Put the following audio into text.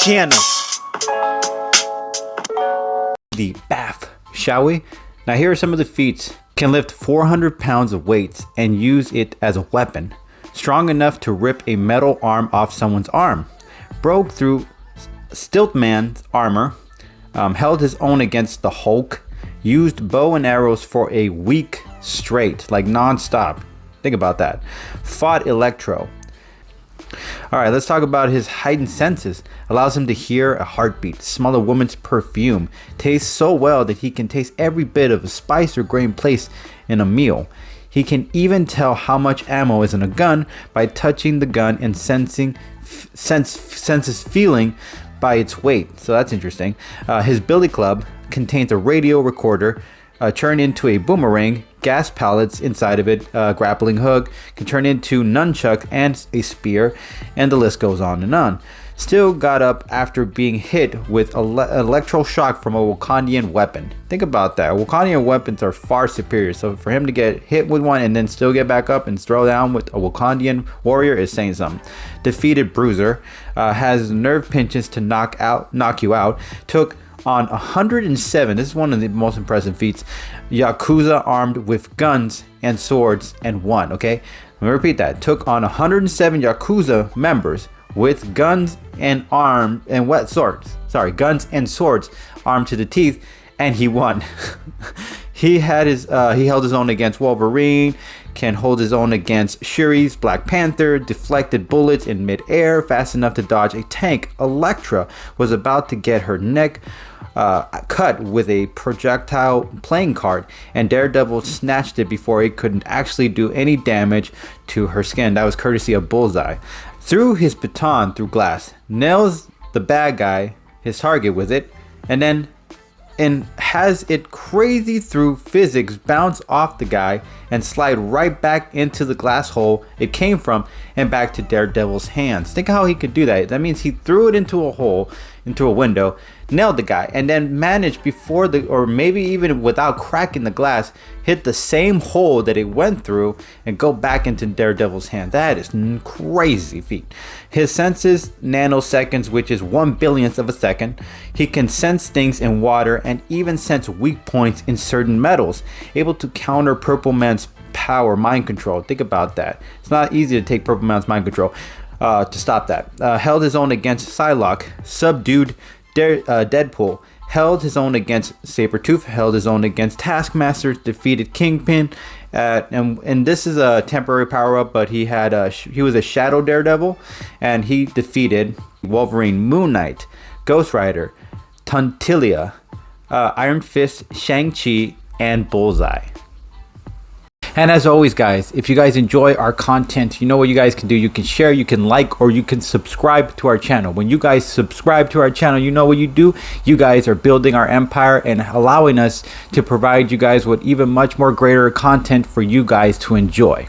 channel. The P.A.F, shall we? Now here are some of the feats. Can lift 400 pounds of weights and use it as a weapon. Strong enough to rip a metal arm off someone's arm. Broke through Stiltman's armor. Held his own against the Hulk. Used bow and arrows for a week straight, like non-stop. Think about that. Fought Electro. Alright, let's talk about his heightened senses. Allows him to hear a heartbeat, smell a woman's perfume, tastes so well that he can taste every bit of a spice or grain placed in a meal. He can even tell how much ammo is in a gun by touching the gun and senses feeling by its weight. So that's interesting. His billy club contains a radio recorder, turned into a boomerang, gas pellets inside of it, grappling hook, can turn into nunchuck and a spear, and the list goes on and on. Still got up after being hit with electroshock from a Wakandian weapon. Think about that. Wakandian weapons are far superior, so for him to get hit with one and then still get back up and throw down with a Wakandian warrior is saying something. Defeated Bruiser, has nerve pinches to knock you out, took on 107, this is one of the most impressive feats, Yakuza armed with guns and swords and won, okay? Let me repeat that. Took on 107 Yakuza members with guns and guns and swords armed to the teeth, and he won. He held his own against Wolverine, can hold his own against Shuri's Black Panther, deflected bullets in mid-air, fast enough to dodge a tank. Elektra was about to get her neck cut with a projectile playing card, and Daredevil snatched it before it could actually do any damage to her skin. That was courtesy of Bullseye. Threw his baton through glass, nails the bad guy, his target, with it, and has it crazy through physics bounce off the guy and slide right back into the glass hole it came from and back to Daredevil's hands. Think how he could do that. That means he threw it into a hole, into a window, nailed the guy, and then managed before or maybe even without cracking the glass, hit the same hole that it went through and go back into Daredevil's hand. That is crazy feat. His senses, nanoseconds, which is 1/billionth of a second. He can sense things in water and even sense weak points in certain metals. Able to counter Purple Man's power, mind control. Think about that. It's not easy to take Purple Man's mind control to stop that. Held his own against Psylocke. Subdued Deadpool. Held his own against Sabretooth. Held his own against Taskmaster. Defeated Kingpin. And this is a temporary power up, but he was a Shadow Daredevil, and he defeated Wolverine, Moon Knight, Ghost Rider, Tuntilia, Iron Fist, Shang-Chi, and Bullseye. And as always, guys, if you guys enjoy our content, you know what you guys can do. You can share, you can like, or you can subscribe to our channel. When you guys subscribe to our channel, you know what you do. You guys are building our empire and allowing us to provide you guys with even much more greater content for you guys to enjoy.